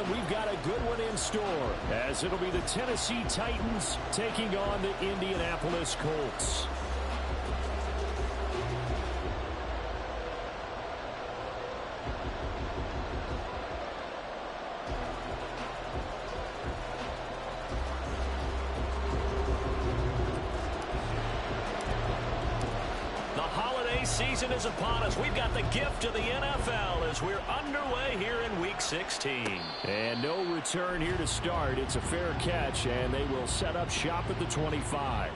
and we've got a good one in store, as it'll be the Tennessee Titans taking on the Indianapolis Colts. Season is upon us. We've got the gift of the NFL as we're underway here in Week 16. And no return here to start. It's a fair catch, and they will set up shop at the 25.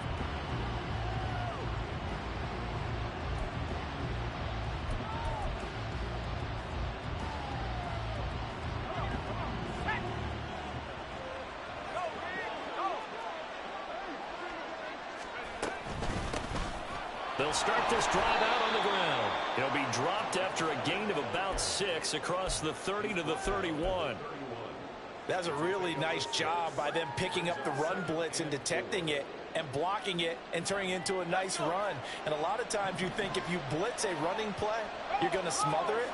They'll start this drive out on the ground. He'll be dropped after a gain of about 6 across the 30 to the 31. That's a really nice job by them picking up the run blitz and detecting it and blocking it and turning it into a nice run. And a lot of times you think if you blitz a running play, you're going to smother it.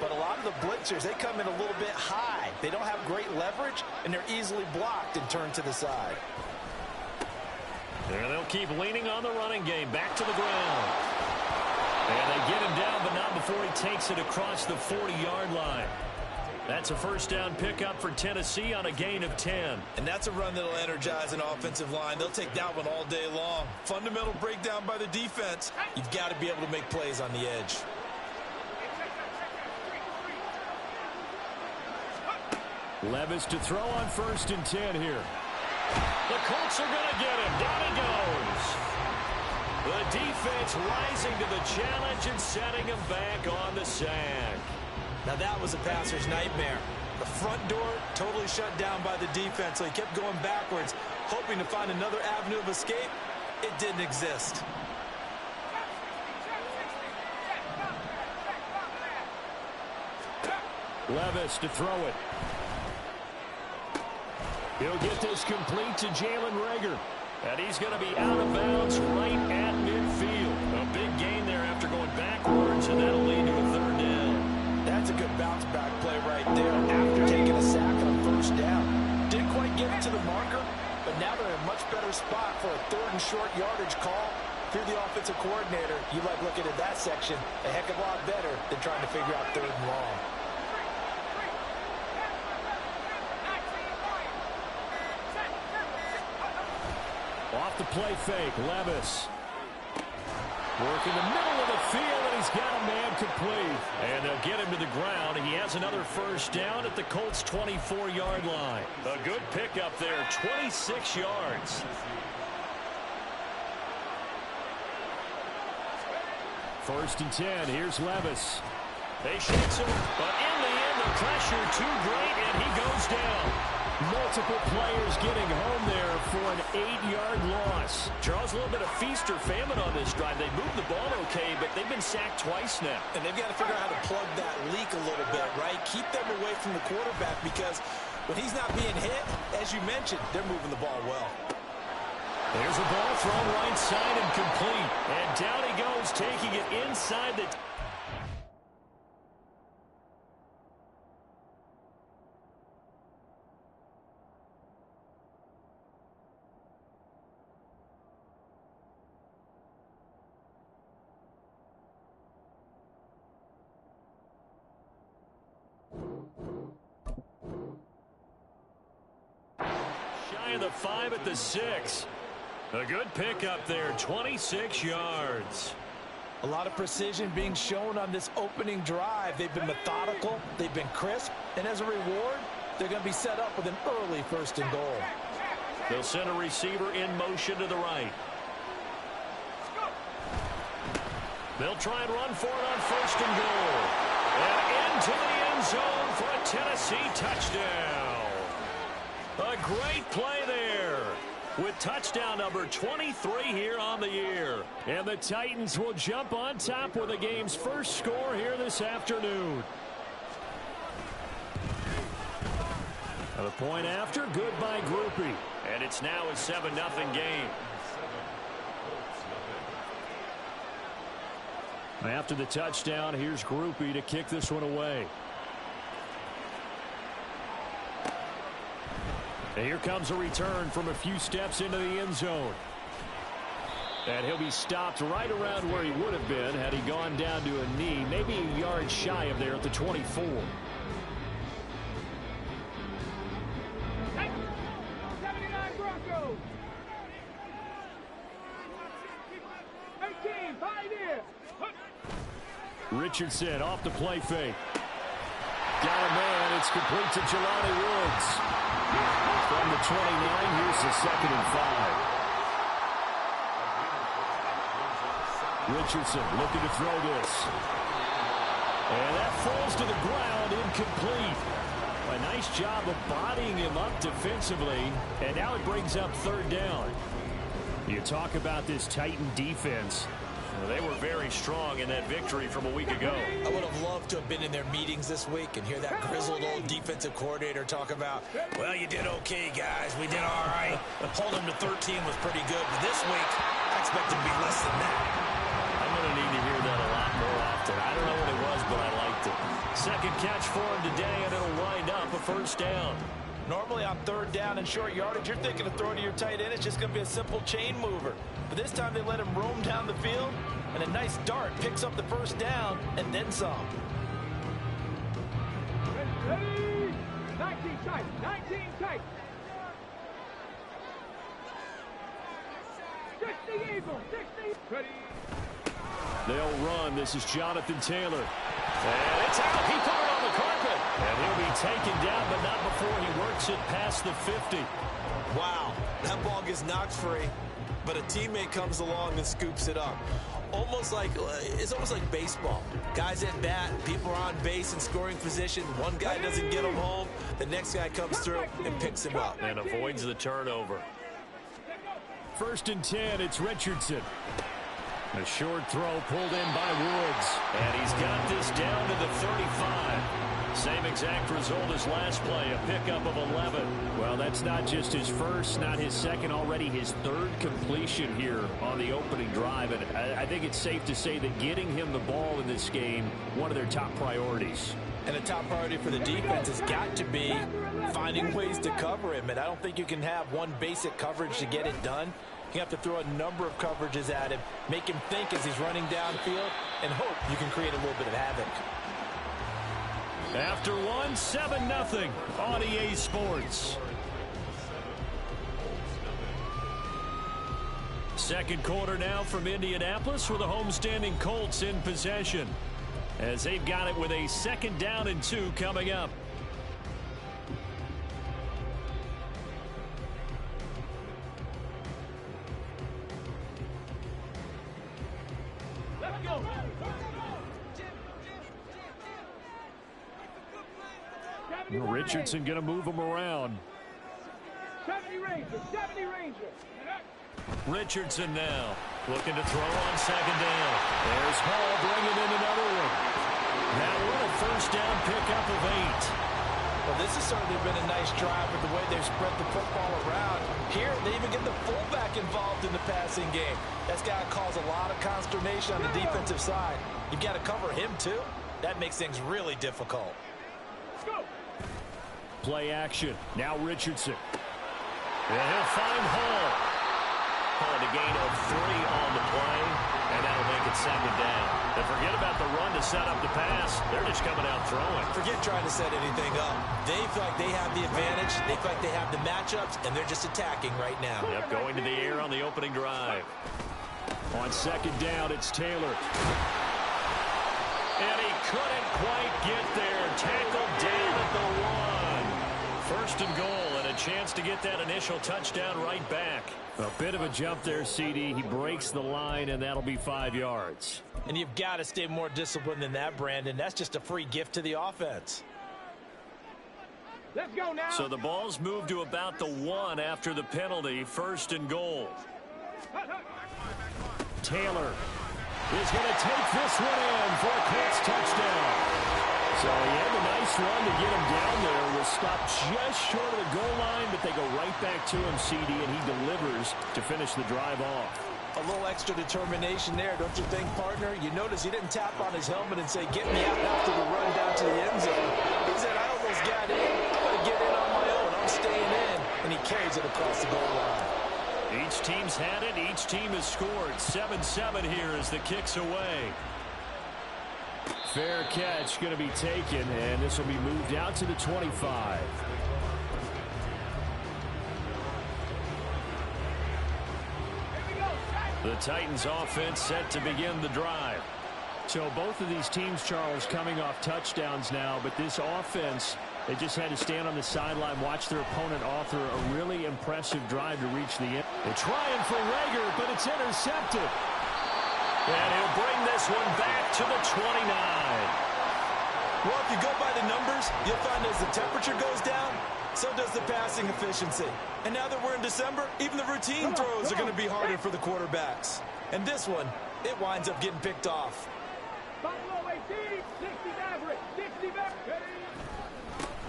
But a lot of the blitzers, they come in a little bit high. They don't have great leverage, and they're easily blocked and turned to the side. There they'll keep leaning on the running game. Back to the ground. And they get him down, but not before he takes it across the 40-yard line. That's a first down pickup for Tennessee on a gain of 10. And that's a run that'll energize an offensive line. They'll take that one all day long. Fundamental breakdown by the defense. You've got to be able to make plays on the edge. Levis to throw on 1st and 10 here. The Colts are going to get him. Down he goes. The defense rising to the challenge and setting him back on the sack. Now that was a passer's nightmare. The front door totally shut down by the defense, so he kept going backwards, hoping to find another avenue of escape. It didn't exist. Levis to throw it. He'll get this complete to Jalen Reagor. And he's going to be out of bounds right at midfield. A big gain there after going backwards, and that'll lead to a 3rd down. That's a good bounce back play right there after taking a sack on 1st down. Didn't quite get it to the marker, but now they're in a much better spot for a 3rd and short yardage call. If you're the offensive coordinator, you like looking at that section a heck of a lot better than trying to figure out 3rd and long. Off the play fake, Levis. Working the middle of the field, and he's got a man complete. And they'll get him to the ground. He has another first down at the Colts' 24-yard line. A good pickup there, 26 yards. 1st and 10, here's Levis. They shakes him, but in the end, the pressure too great, and he goes down. Multiple players getting home there for an 8-yard loss. Charles, a little bit of feast or famine on this drive. They moved the ball okay, but they've been sacked twice now. And they've got to figure out how to plug that leak a little bit, right? Keep them away from the quarterback because when he's not being hit, as you mentioned, they're moving the ball well. There's a ball thrown right side and complete. And down he goes, taking it inside the... Shy of the 5 at the 6. A good pickup there, 26 yards. A lot of precision being shown on this opening drive. They've been methodical, they've been crisp, and as a reward, they're going to be set up with an early 1st and goal. They'll send a receiver in motion to the right. They'll try and run for it on 1st and goal. And into the end zone for a Tennessee touchdown. A great play there with touchdown number 23 here on the year. And the Titans will jump on top with the game's first score here this afternoon. And the point after, good by Grupe. And it's now a 7-0 game. After the touchdown, here's Grupe to kick this one away. And here comes a return from a few steps into the end zone. And he'll be stopped right around where he would have been had he gone down to a knee, maybe a yard shy of there at the 24. Richardson off the play fake. Got a man. It's complete to Jelani Woods. From the 29, here's the 2nd and 5. Richardson looking to throw this. And that falls to the ground, incomplete. A nice job of bodying him up defensively. And now it brings up 3rd down. You talk about this Titan defense. Well, they were very strong in that victory from a week ago. I would have loved to have been in their meetings this week and hear that grizzled old defensive coordinator talk about, well, you did okay, guys. We did all right. Holding them to 13 was pretty good. But this week, I expect it to be less than that. I'm going to need to hear that a lot more often. I don't know what it was, but I liked it. Second catch for him today, and it'll wind up a 1st down. Normally on 3rd down and short yardage, you're thinking of throwing to your tight end. It's just going to be a simple chain mover. But this time they let him roam down the field, and a nice dart picks up the 1st down and then some. 19 tight, 19 tight. 60 Eagles, 60. Ready. They'll run. This is Jonathan Taylor. And it's out. He put it on the carpet. And he'll be taken down, but not before he works it past the 50. Wow, that ball gets knocked free, but a teammate comes along and scoops it up. It's almost like baseball. Guys at bat, people are on base in scoring position. One guy doesn't get him home. The next guy comes through and picks him up. And avoids the turnover. 1st and 10, it's Richardson. A short throw pulled in by Woods. And he's got this down to the 35. Same exact result as last play, a pickup of 11. Well, that's not just his first, not his second, already his 3rd completion here on the opening drive. And I think it's safe to say that getting him the ball in this game, one of their top priorities. And the top priority for the defense has got to be finding ways to cover him. And I don't think you can have one basic coverage to get it done. You have to throw a number of coverages at him, make him think as he's running downfield, and hope you can create a little bit of havoc. After 7-0 on EA Sports. 2nd quarter now from Indianapolis with the homestanding Colts in possession, as they've got it with a 2nd down and 2 coming up. Let's go. Richardson going to move him around. 70 Ranger, 70 Ranger. Richardson now looking to throw on 2nd down. There's Hall bringing in another one. That one a 1st down pickup of 8. Well, this has certainly been a nice drive with the way they've spread the football around. Here, they even get the fullback involved in the passing game. That's got to cause a lot of consternation on the defensive side. You've got to cover him, too. That makes things really difficult. Let's go. Play action. Now Richardson. And he'll find Hall. Calling a gain of 3 on the play, and that'll make it 2nd down. And forget about the run to set up the pass. They're just coming out throwing. Forget trying to set anything up. They feel like they have the advantage. They feel like they have the matchups, and they're just attacking right now. Yep, going to the air on the opening drive. On 2nd down, it's Taylor. And he couldn't quite get there. Tackled down at the 1. 1st and goal, and a chance to get that initial touchdown right back. A bit of a jump there, CD. He breaks the line, and that'll be 5 yards. And you've got to stay more disciplined than that, Brandon. That's just a free gift to the offense. Let's go now. So the ball's moved to about the 1 after the penalty. 1st and goal. Taylor is going to take this one in for a Colts touchdown. So he had a nice run to get him down there. Was stopped just short of the goal line, but they go right back to him, CD, and he delivers to finish the drive off. A little extra determination there, don't you think, partner? You notice he didn't tap on his helmet and say, get me out after the run down to the end zone. He said, I almost got in. I'm going to get in on my own. I'm staying in. And he he carries it across the goal line. Each team's had it. Each team has scored. 7-7 here as the kick's away. Fair catch going to be taken, and this will be moved out to the 25. The Titans offense set to begin the drive. So both of these teams, Charles, coming off touchdowns now, but this offense, they just had to stand on the sideline, watch their opponent author a really impressive drive to reach the end. They're trying for Reagor, but it's intercepted. And he'll bring this one back to the 29. Well, if you go by the numbers, you'll find as the temperature goes down, so does the passing efficiency. And now that we're in December, even the routine throws are going to be harder for the quarterbacks. And this one, it winds up getting picked off. Buffalo 18, 60 Maverick, 60 Maverick.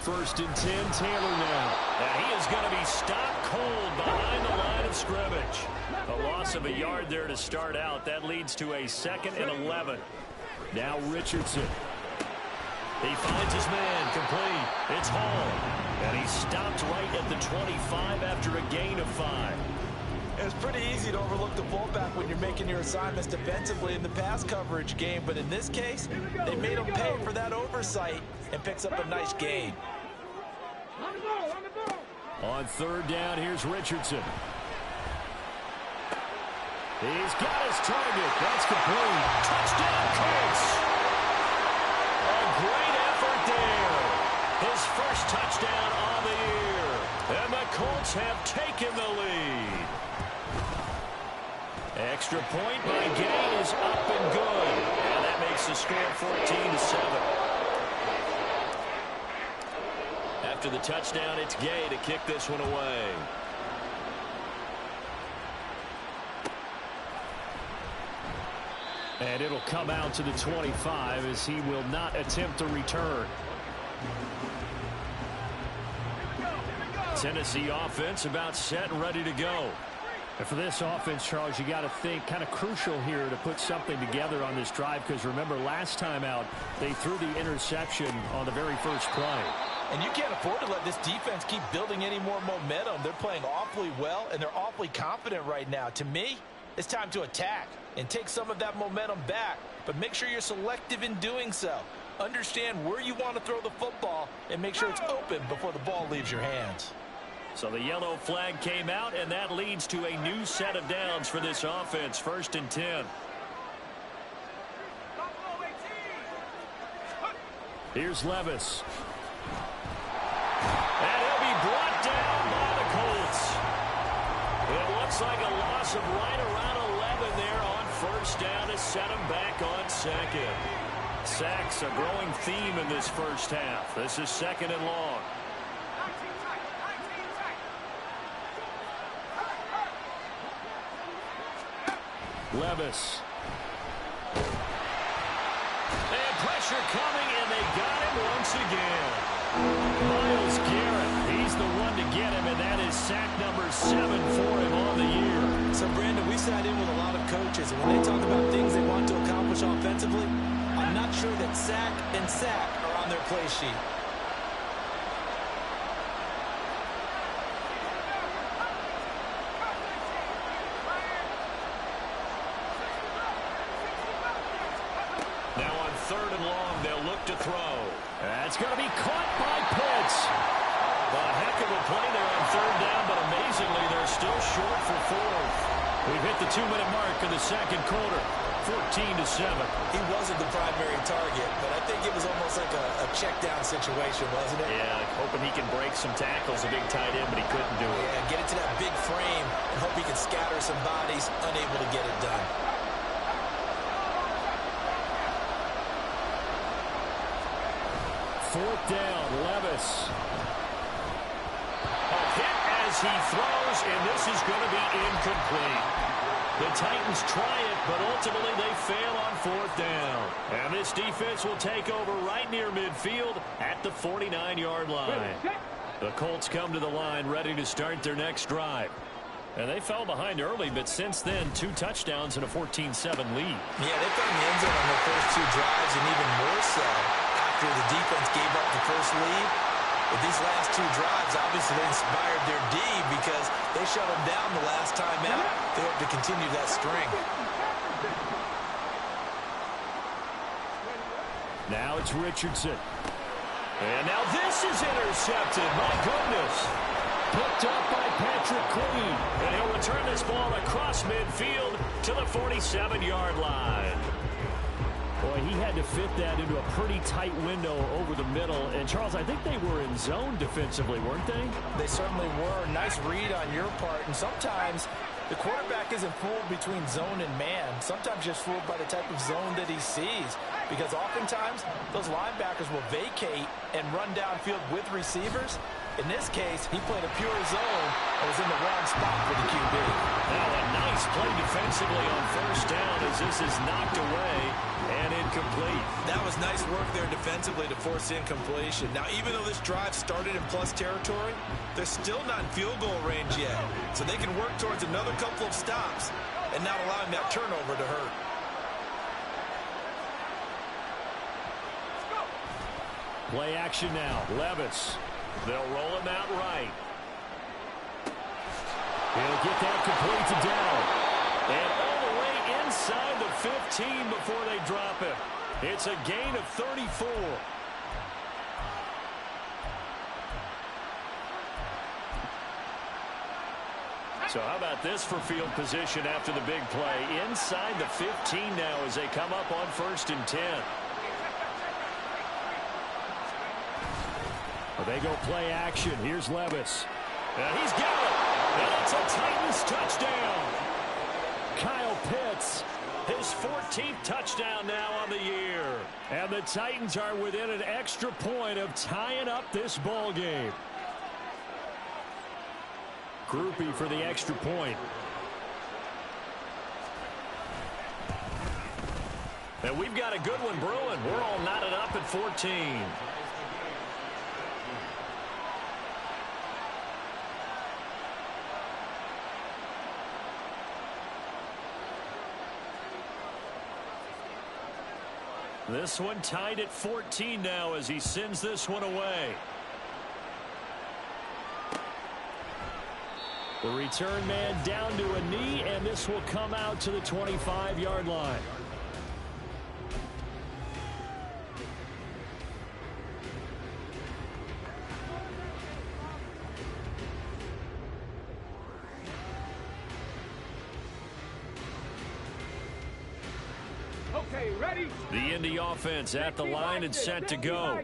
1st and 10, Taylor now. And he is going to be stopped cold behind the line of scrimmage. A loss of a yard there to start out. That leads to a 2nd and 11. Now Richardson. He finds his man, complete. It's Hall. And he's stopped right at the 25 after a gain of 5. It's pretty easy to overlook the fullback when you're making your assignments defensively in the pass coverage game, but in this case, they made him pay for that oversight and picks up a nice gain. On the ball, on the ball. On 3rd down, here's Richardson. He's got his target. That's complete. Touchdown, Colts. A great effort there. His first touchdown on the year. And the Colts have taken the lead. Extra point by Gay is up and good. And that makes the score 14-7. After the touchdown, it's Gay to kick this one away. And it'll come out to the 25 as he will not attempt to return. Tennessee offense about set and ready to go. And for this offense, Charles, you got to think kind of crucial here to put something together on this drive, because remember last time out they threw the interception on the very first play. And you can't afford to let this defense keep building any more momentum. They're playing awfully well, and they're awfully confident right now. To me, it's time to attack and take some of that momentum back, but make sure you're selective in doing so. Understand where you want to throw the football and make sure it's open before the ball leaves your hands. So the yellow flag came out, and that leads to a new set of downs for this offense. 1st and 10. Here's Levis. And he'll be brought down by the Colts. It looks like a loss of right around 11 there on 1st down to set him back on 2nd. Sacks a growing theme in this first half. This is 2nd and long. Levis. And pressure coming, and they got him once again. Myles Garrett, he's the one to get him, and that is sack number 7 for him on the year. So, Brandon, we sat in with a lot of coaches, and when they talk about things they want to accomplish offensively, I'm not sure that sack and sack are on their play sheet. Now on 3rd and long, they'll look to throw. That's going to be caught by Pitts. A heck of a play there on 3rd down, but amazingly, they're still short for 4th. We've hit the 2-minute mark of the 2nd quarter. 14-7. He wasn't the primary target, but I think it was almost like a check-down situation, wasn't it? Yeah, hoping he can break some tackles, a big tight end, but he couldn't do it. Yeah, get it to that big frame and hope he can scatter some bodies, unable to get it done. 4th down, Levis. A hit as he throws, and this is going to be incomplete. The Titans try it, but ultimately they fail on 4th down. And this defense will take over right near midfield at the 49-yard line. The Colts come to the line ready to start their next drive. And they fell behind early, but since then, 2 touchdowns and a 14-7 lead. Yeah, they found the end zone on their first 2 drives, and even more so after the defense gave up the first lead. But these last two drives, obviously, they inspired their D because they shut them down the last time out. They hope to continue that string. Now it's Richardson. And now this is intercepted. My goodness. Picked up by Patrick Queen. And he'll return this ball across midfield to the 47-yard line. Boy, he had to fit that into a pretty tight window over the middle. And, Charles, I think they were in zone defensively, weren't they? They certainly were. Nice read on your part. And sometimes the quarterback isn't fooled between zone and man. Sometimes just fooled by the type of zone that he sees. Because oftentimes, those linebackers will vacate and run downfield with receivers. In this case, he played a pure zone and was in the wrong spot for the QB. Now a nice play defensively on first down as this is knocked away and incomplete. That was nice work there defensively to force incompletion. Now, even though this drive started in plus territory, they're still not in field goal range yet. So they can work towards another couple of stops and not allowing that turnover to hurt. Play action now. Levis. They'll roll him out right. He'll get that complete to Down. And all the way inside the 15 before they drop it. It's a gain of 34. So how about this for field position after the big play? Inside the 15 now as they come up on 1st and 10. Well, they go play action. Here's Levis. And he's got it. And it's a Titans touchdown. Kyle Pitts. His 14th touchdown now on the year. And the Titans are within an extra point of tying up this ball game. Groupie for the extra point. And we've got a good one brewing. We're all knotted up at 14. This one tied at 14 now as he sends this one away. The return man down to a knee, and this will come out to the 25-yard line. Okay, ready? The Indy offense at the line and set to go.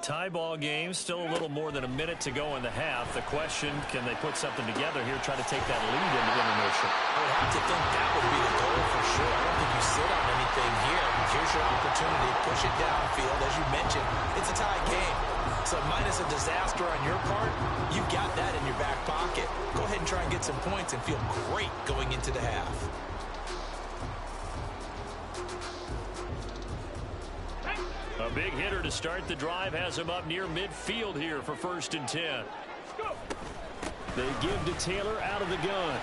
Tie ball game, still a little more than a minute to go in the half. The question, can they put something together here, try to take that lead into intermission? I would have to think that would be the goal for sure. I don't think you sit on anything here. Here's your opportunity. Push it downfield. As you mentioned, it's a tie game. So minus a disaster on your part, you've got that in your back pocket. Go ahead and try and get some points and feel great going into the half. A big hitter to start the drive has him up near midfield here for 1st and 10. They give to Taylor out of the gun.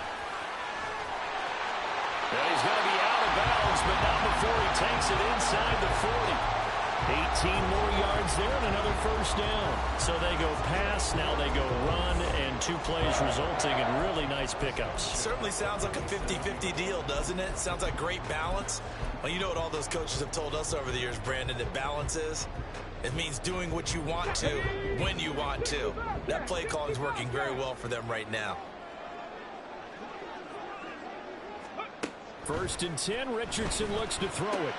And he's going to be out of bounds, but not before he takes it inside the 40. 18 more yards there and another first down. So they go pass, now they go run, and 2 plays resulting in really nice pickups. Certainly sounds like a 50-50 deal, doesn't it? Sounds like great balance. Well, you know what all those coaches have told us over the years, Brandon, that balance is? It means doing what you want to when you want to. That play calling is working very well for them right now. 1st and 10, Richardson looks to throw it.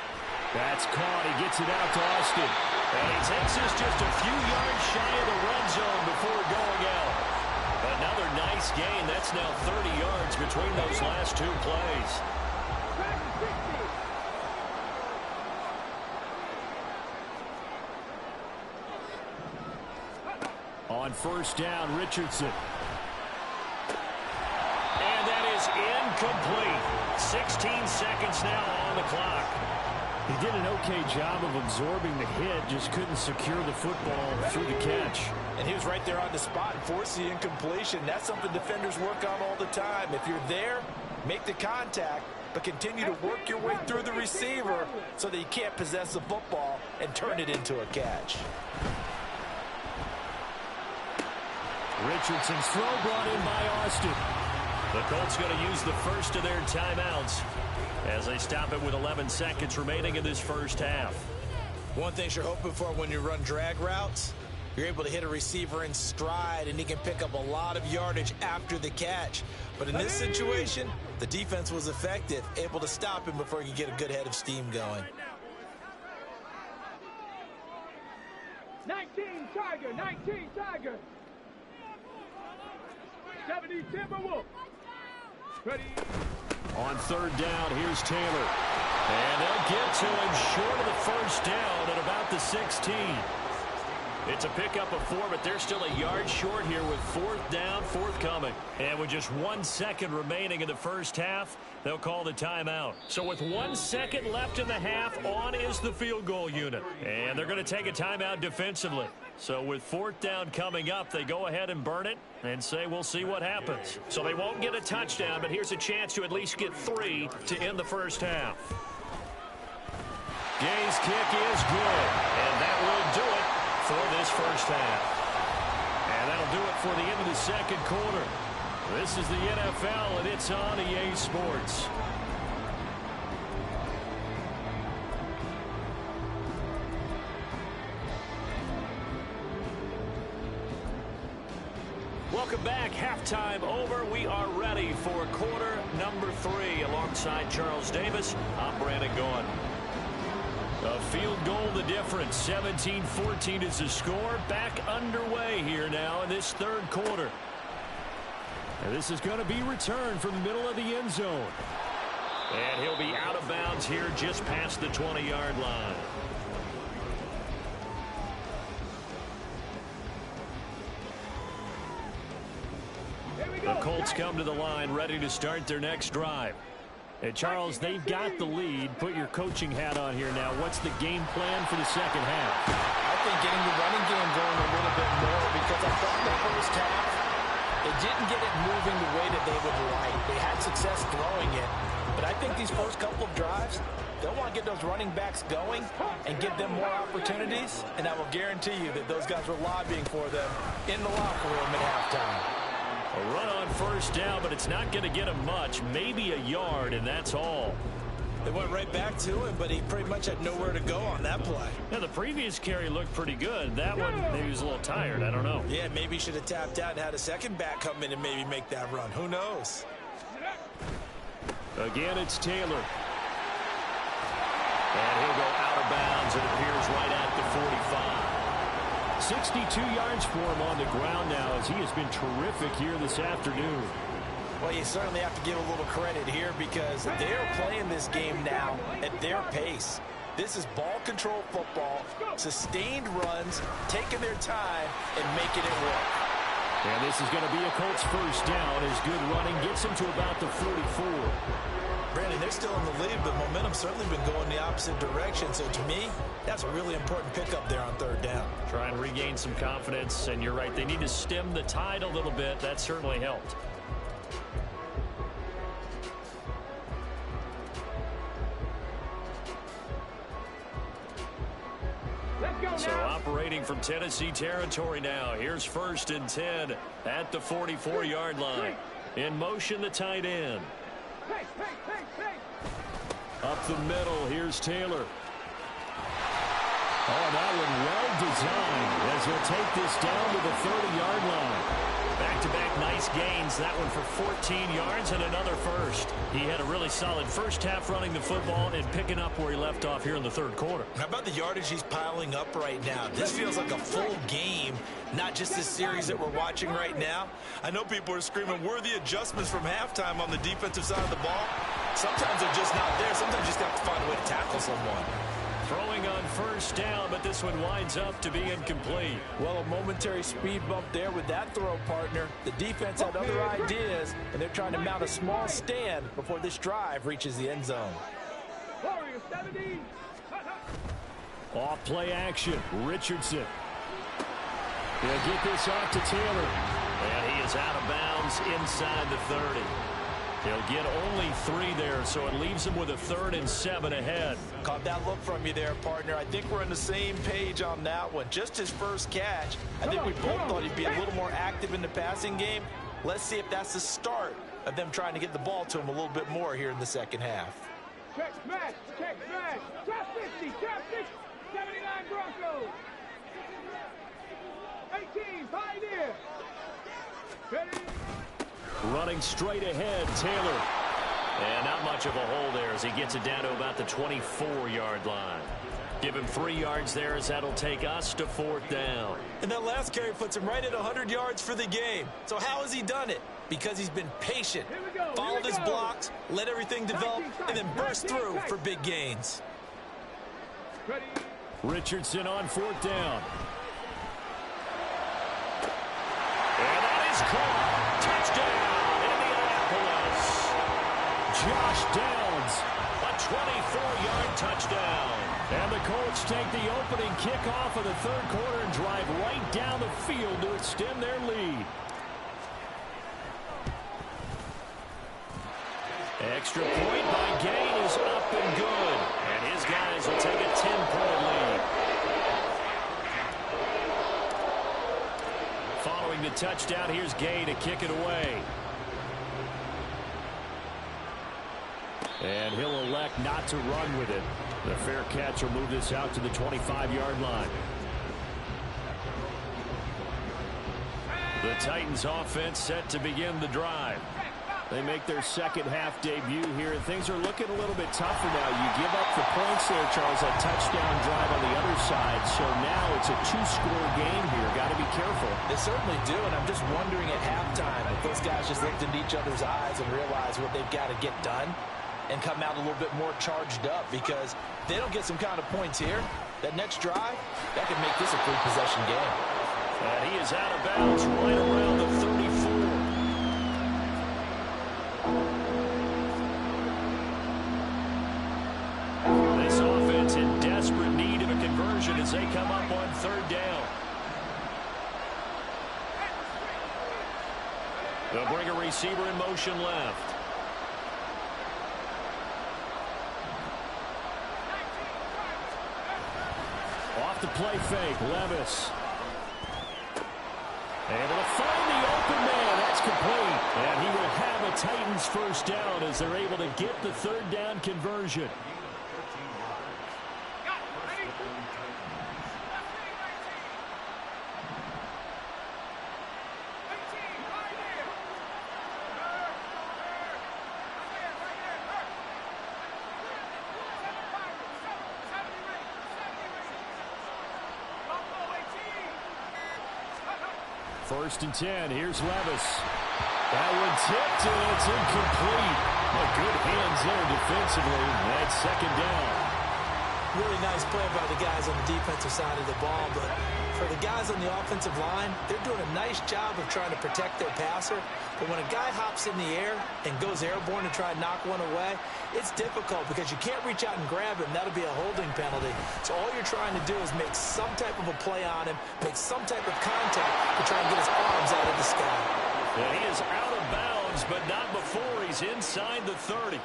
That's caught. He gets it out to Austin. And he takes this just a few yards shy of the red zone before going out. Another nice gain. That's now 30 yards between those last 2 plays. On 1st down, Richardson. And that is incomplete. 16 seconds now on the clock. He did an okay job of absorbing the hit, just couldn't secure the football through the catch. And he was right there on the spot and forced the incompletion. That's something defenders work on all the time. If you're there, make the contact, but continue to work your way through the receiver so that you can't possess the football and turn it into a catch. Richardson's throw brought in by Austin. The Colts going to use the first of their timeouts as they stop it with 11 seconds remaining in this first half. One thing you're hoping for when you run drag routes, you're able to hit a receiver in stride, and he can pick up a lot of yardage after the catch. But in this situation, the defense was effective, able to stop him before he could get a good head of steam going. 19 Tiger, 19 Tiger. 70 Timberwolf. Ready. On third down, here's Taylor. And they'll get to him short of the first down at about the 16. It's a pickup of 4, but they're still a yard short here with fourth down forthcoming. And with just 1 second remaining in the first half, they'll call the timeout. So with 1 second left in the half, on is the field goal unit. And they're going to take a timeout defensively. So with fourth down coming up, they go ahead and burn it and say we'll see what happens. So they won't get a touchdown, but here's a chance to at least get 3 to end the first half. Gay's kick is good, and that will do it for this first half. And that'll do it for the end of the second quarter. This is the NFL, and it's on EA Sports. Welcome back. Halftime over. We are ready for quarter number 3. Alongside Charles Davis, I'm Brandon Gaughan. A field goal the difference. 17-14 is the score. Back underway here now in this third quarter. And this is going to be returned from the middle of the end zone. And he'll be out of bounds here just past the 20-yard line. The Colts come to the line ready to start their next drive. And Charles, they've got the lead. Put your coaching hat on here now. What's the game plan for the second half? I think getting the running game going a little bit more, because I thought the first half, they didn't get it moving the way that they would like. They had success throwing it. But I think these first couple of drives, they'll want to get those running backs going and give them more opportunities. And I will guarantee you that those guys were lobbying for them in the locker room at halftime. A run on first down, but it's not going to get him much. Maybe a yard, and that's all. They went right back to him, but he pretty much had nowhere to go on that play. Now, the previous carry looked pretty good. That one, maybe he was a little tired. I don't know. Yeah, maybe he should have tapped out and had a second back come in and maybe make that run. Who knows? Again, it's Taylor. And he'll go out of bounds. It appears right at the 45. 62 yards for him on the ground now, as he has been terrific here this afternoon. Well, you certainly have to give a little credit here, because they're playing this game now at their pace. This is ball control football, sustained runs, taking their time and making it work. And this is going to be a Colts first down as good running gets him to about the 44. Brandon, they're still in the lead, but momentum's certainly been going the opposite direction. So to me, that's a really important pickup there on third down. Try and regain some confidence, and you're right. They need to stem the tide a little bit. That certainly helped. So operating from Tennessee territory now. Here's first and 10 at the 44-yard line. In motion, the tight end. Up the middle, here's Taylor. Oh, that one well designed as he'll take this down to the 30-yard line. Back-to-back nice gains. That one for 14 yards and another first. He had a really solid first half running the football and picking up where he left off here in the third quarter. How about the yardage he's piling up right now? This feels like a full game, not just this series that we're watching right now. I know people are screaming, where are the adjustments from halftime on the defensive side of the ball? Sometimes they're just not there. Sometimes you just have to find a way to tackle someone. Throwing on first down, but this one winds up to be incomplete. Well, a momentary speed bump there with that throw, partner. The defense had other ideas, and they're trying to mount a small stand before this drive reaches the end zone. Off play action, Richardson. He'll get this off to Taylor. And he is out of bounds inside the 30. He'll get only 3 there, so it leaves him with a 3rd and 7 ahead. Caught that look from you there, partner. I think we're on the same page on that one. Just his first catch. I think we both thought he'd be a little more active in the passing game. Let's see if that's the start of them trying to get the ball to him a little bit more here in the second half. Check smash, check smash. Top 50, top 60. 79 Broncos. 18, Pioneer. Ready? Running straight ahead, Taylor. And not much of a hole there as he gets it down to about the 24-yard line. Give him 3 yards there as that'll take us to 4th down. And that last carry puts him right at 100 yards for the game. So how has he done it? Because he's been patient, followed his blocks, let everything develop, and then burst through for big gains. Ready? Richardson on 4th down. And that is caught. Touchdown, Indianapolis. Josh Downs, a 24-yard touchdown. And the Colts take the opening kickoff of the 3rd quarter and drive right down the field to extend their lead. Extra point by Gain is up and good. And his guys will take a 10-point lead. Following the touchdown, here's Gay to kick it away. And he'll elect not to run with it. The fair catch will move this out to the 25-yard line. The Titans offense set to begin the drive. They make their second half debut here, and things are looking a little bit tougher now. You give up the points there, Charles, that touchdown drive on the other side. So now it's a 2-score game here. Got to be careful. They certainly do, and I'm just wondering at halftime if those guys just looked into each other's eyes and realized what they've got to get done and come out a little bit more charged up, because if they don't get some kind of points here, that next drive, that could make this a 3-possession game. And he is out of bounds right around the 34. This offense in desperate need of a conversion as they come up on 3rd down. They'll bring a receiver in motion left. Off the play fake, Levis. Able to find the open man. That's complete. And he will have a Titans first down as they're able to get the 3rd down conversion. First and 10. Here's Levis. That one tipped, and it's incomplete. Good hands there defensively. That's 2nd down. Really nice play by the guys on the defensive side of the ball, but for the guys on the offensive line, they're doing a nice job of trying to protect their passer. But when a guy hops in the air and goes airborne to try and knock one away, it's difficult because you can't reach out and grab him. That'll be a holding penalty. So all you're trying to do is make some type of a play on him, make some type of contact to try and get his arms out of the sky. And he is out of bounds, but not before he's inside the 30.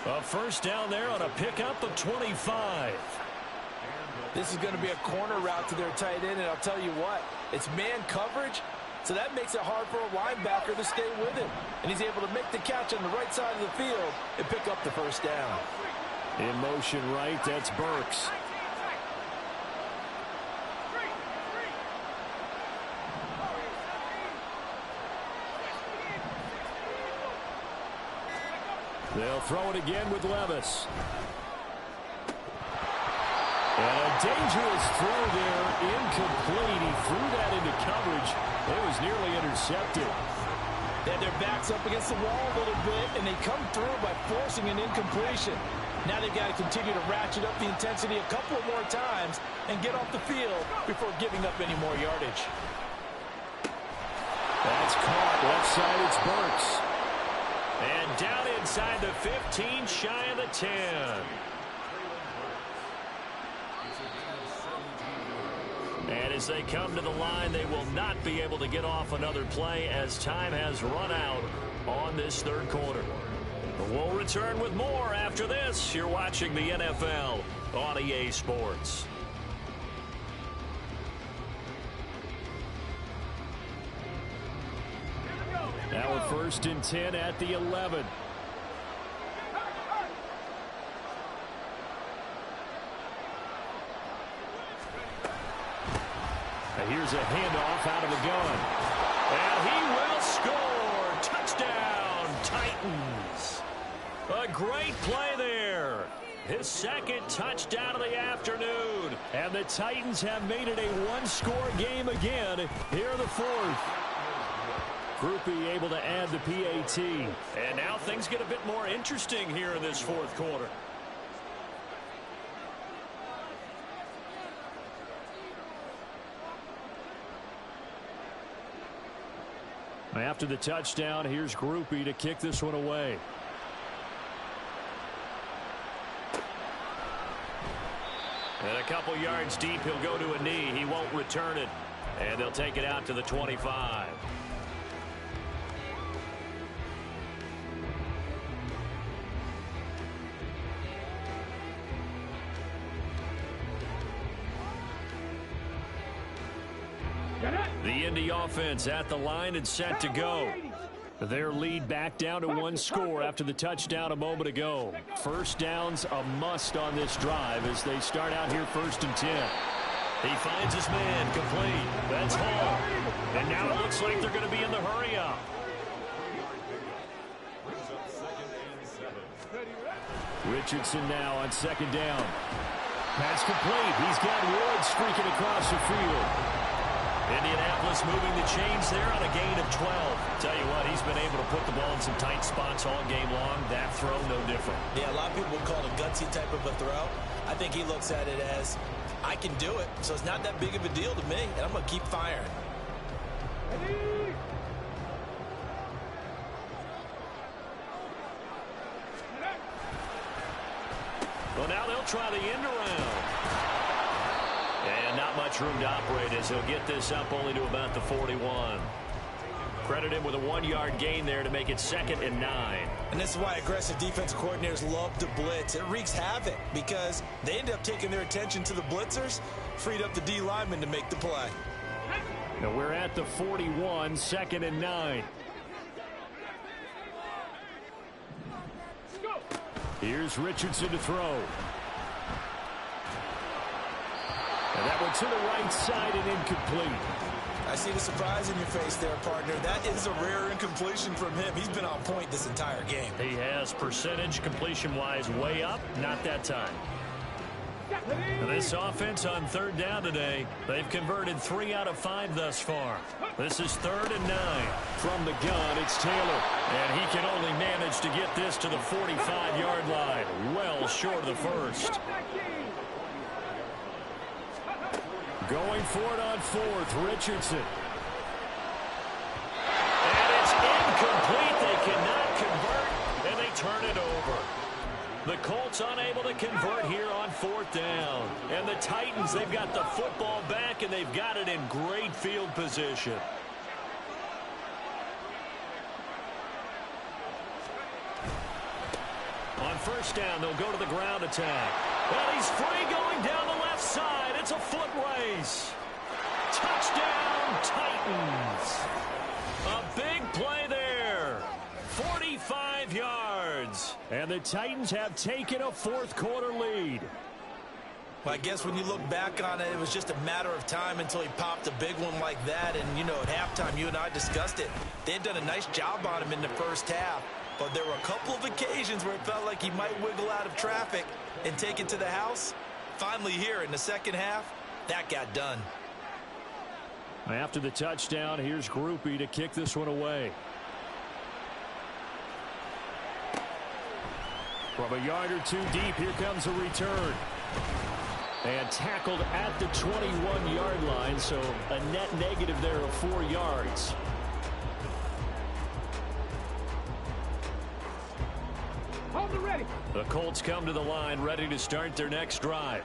A first down there on a pickup of 25. This is going to be a corner route to their tight end, and I'll tell you what, it's man coverage, so that makes it hard for a linebacker to stay with him. And he's able to make the catch on the right side of the field and pick up the first down. In motion right, that's Burks. They'll throw it again with Levis. And a dangerous throw there, incomplete. He threw that into coverage. It was nearly intercepted. They had their backs up against the wall a little bit, and they come through by forcing an incompletion. Now they've got to continue to ratchet up the intensity a couple of more times and get off the field before giving up any more yardage. That's caught. Left side, it's Burks. And down inside the 15, shy of the 10. And as they come to the line, they will not be able to get off another play as time has run out on this third quarter. But we'll return with more after this. You're watching the NFL on EA Sports. Now a 1st and 10 at the 11. Here's a handoff out of the gun. And he will score. Touchdown, Titans. A great play there. His 2nd touchdown of the afternoon. And the Titans have made it a one-score game again here in the 4th. Grupe able to add the PAT. And now things get a bit more interesting here in this 4th quarter. After the touchdown, here's Grupe to kick this one away. And a couple yards deep, he'll go to a knee. He won't return it. And they'll take it out to the 25. The Indy offense at the line and set to go. Their lead back down to one score after the touchdown a moment ago. First down's a must on this drive as they start out here 1st and 10. He finds his man complete. That's Hall. And now it looks like they're going to be in the hurry up. Richardson now on 2nd down. Pass complete. He's got Woods streaking across the field. Indianapolis moving the chains there on a gain of 12. Tell you what, he's been able to put the ball in some tight spots all game long. That throw, no different. Yeah, a lot of people would call it a gutsy type of a throw. I think he looks at it as, I can do it, so it's not that big of a deal to me, and I'm going to keep firing. Well, now they'll try the end around. And not much room to operate as he'll get this up only to about the 41. Credit him with a 1-yard gain there to make it 2nd and 9. And this is why aggressive defensive coordinators love to blitz. It wreaks havoc because they end up taking their attention to the blitzers, freed up the D lineman to make the play. Now we're at the 41, 2nd and 9. Here's Richardson to throw. And that one to the right side and incomplete. I see the surprise in your face there, partner. That is a rare incompletion from him. He's been on point this entire game. He has percentage completion-wise way up. Not that time. This offense on 3rd down today, they've converted 3 out of 5 thus far. This is 3rd and 9. From the gun, it's Taylor. And he can only manage to get this to the 45-yard line. Well short of the first. Going for it on 4th, Richardson. And it's incomplete. They cannot convert, and they turn it over. The Colts unable to convert here on 4th down. And the Titans, they've got the football back, and they've got it in great field position. On 1st down, they'll go to the ground attack. And he's free going down the left side. It's a foot race. Touchdown, Titans. A big play there. 45 yards. And the Titans have taken a 4th quarter lead. Well, I guess when you look back on it, it was just a matter of time until he popped a big one like that. And, you know, at halftime, you and I discussed it. They had done a nice job on him in the first half. But there were a couple of occasions where it felt like he might wiggle out of traffic and take it to the house. Finally here in the second half, that got done. After the touchdown, here's Grupe to kick this one away. From a yard or 2 deep, here comes a return. And tackled at the 21-yard line, so a net negative there of 4 yards. Hold it ready. The Colts come to the line ready to start their next drive.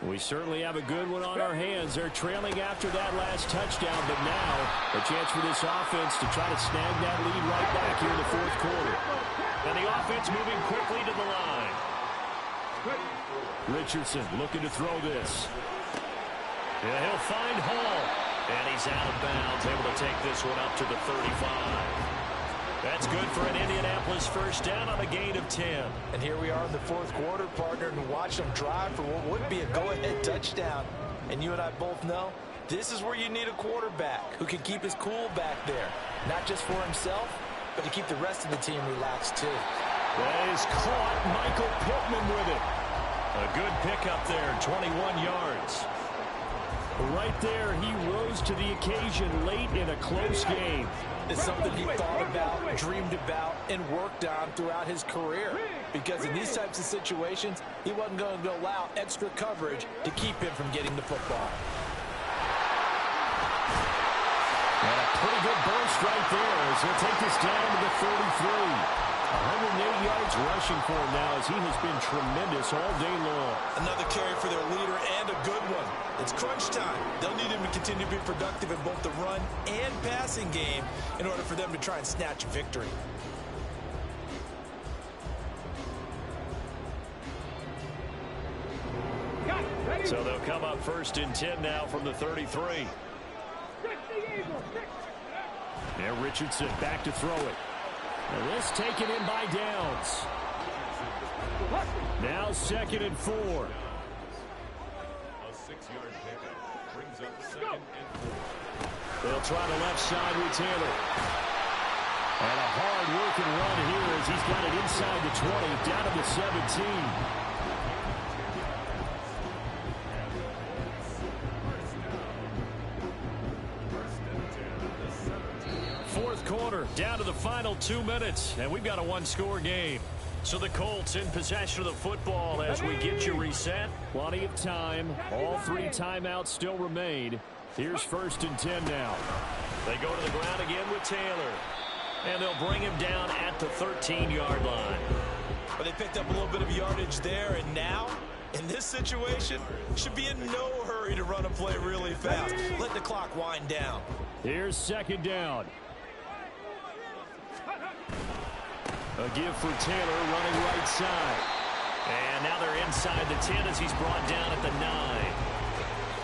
We certainly have a good one on our hands. They're trailing after that last touchdown, but now a chance for this offense to try to snag that lead right back here in the fourth quarter. And the offense moving quickly to the line. Richardson looking to throw this. Yeah, he'll find Hall. And he's out of bounds, able to take this one up to the 35. That's good for an Indianapolis first down on a gain of 10. And here we are in the fourth quarter, partner, and watch them drive for what would be a go-ahead touchdown. And you and I both know this is where you need a quarterback who can keep his cool back there. Not just for himself, but to keep the rest of the team relaxed, too. That is caught. Michael Pittman with it. A good pickup there, 21 yards. Right there, he rose to the occasion late in a close game. It's something he thought about, dreamed about, and worked on throughout his career. Because in these types of situations, he wasn't going to allow extra coverage to keep him from getting the football. And a pretty good burst right there as he'll take this down to the 33. 108 yards rushing for him now as he has been tremendous all day long. Another carry for their leader and a good one. It's crunch time. They'll need him to continue to be productive in both the run and passing game in order for them to try and snatch a victory. So they'll come up first and 10 now from the 33. Now Richardson back to throw it. And this taken in by Downs. Now 2nd and 4. A 6-yard pickup brings up 2nd and 4. They'll try the left side with Taylor. And a hard-working run here as he's got it inside the 20, down to the 17. Quarter down to the final 2 minutes, and we've got a one-score game. So the Colts in possession of the football as we get you reset. Plenty of time. All 3 timeouts still remain. Here's 1st and 10 now. They go to the ground again with Taylor, and they'll bring him down at the 13-yard line. But they picked up a little bit of yardage there, and now in this situation should be in no hurry to run a play really fast. Let the clock wind down. Here's 2nd down. A give for Taylor running right side. And now they're inside the 10 as he's brought down at the 9.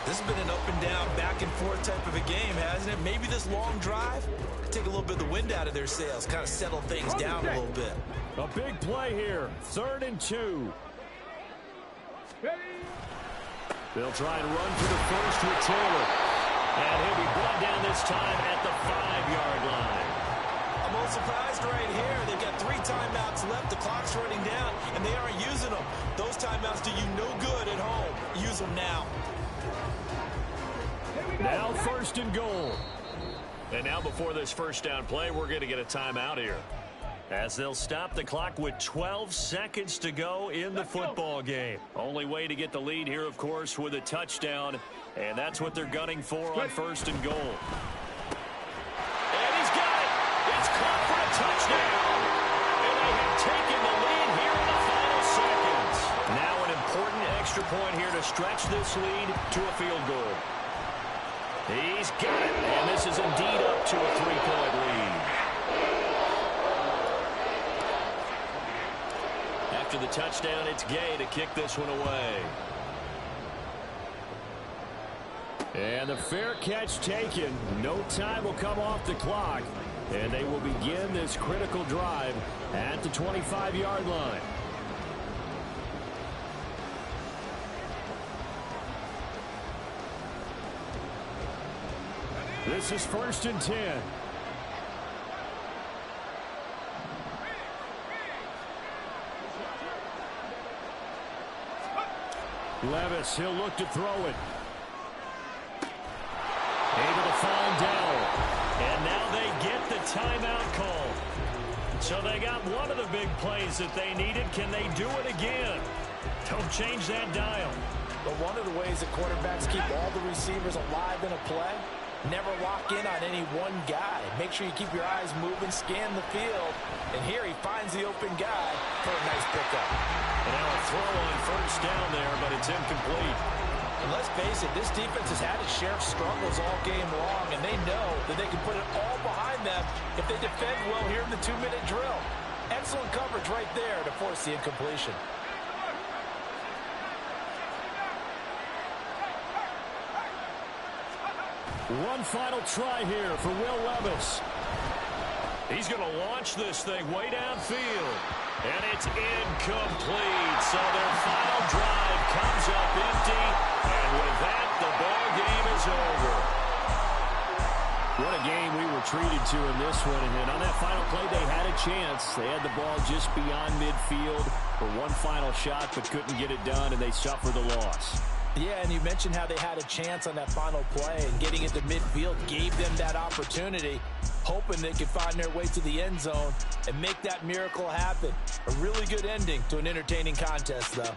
This has been an up and down, back and forth type of a game, hasn't it? Maybe this long drive could take a little bit of the wind out of their sails, kind of settle things down a little bit. A big play here. 3rd and 2. They'll try and run for the first with Taylor. And he'll be brought down this time at the 5-yard line. I'm a little surprised right here. They've got 3 timeouts left. The clock's running down, and they aren't using them. Those timeouts do you no good at home. Use them now. Now 1st and goal. And now before this first down play, we're going to get a timeout here, as they'll stop the clock with 12 seconds to go in the football game. Only way to get the lead here, of course, with a touchdown, and that's what they're gunning for on 1st and goal. Caught for a touchdown, and they have taken the lead here in the final seconds. Now an important extra point here to stretch this lead to a field goal. He's got it, and this is indeed up to a 3-point lead. After the touchdown, it's Gay to kick this one away. And the fair catch taken. No time will come off the clock. And they will begin this critical drive at the 25-yard line. This is 1st and 10. Levis, he'll look to throw it. Able to find Dowell. And now they get the timeout call. So they got one of the big plays that they needed. Can they do it again? Don't change that dial. But one of the ways that quarterbacks keep all the receivers alive in a play, never lock in on any one guy. Make sure you keep your eyes moving, scan the field. And here he finds the open guy for a nice pickup. And now a throw on 1st down there, but it's incomplete. And let's face it, this defense has had its share of struggles all game long, and they know that they can put it all behind them if they defend well here in the 2-minute drill. Excellent coverage right there to force the incompletion. One final try here for Will Levis. He's going to launch this thing way downfield. And it's incomplete. So their final drive comes up empty. And with that, the ball game is over. What a game we were treated to in this one. And on that final play, they had a chance. They had the ball just beyond midfield for one final shot, but couldn't get it done, and they suffer the loss. Yeah, and you mentioned how they had a chance on that final play, and getting into midfield gave them that opportunity, hoping they could find their way to the end zone and make that miracle happen. A really good ending to an entertaining contest, though.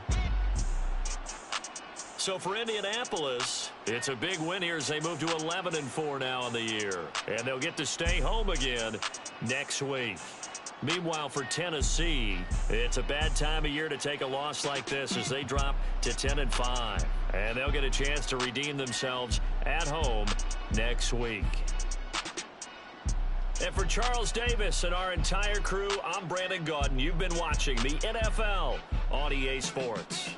So for Indianapolis, it's a big win here as they move to 11-4 now in the year. And they'll get to stay home again next week. Meanwhile, for Tennessee, it's a bad time of year to take a loss like this as they drop to 10-5. And they'll get a chance to redeem themselves at home next week. And for Charles Davis and our entire crew, I'm Brandon Gaudin. You've been watching the NFL on EA Sports.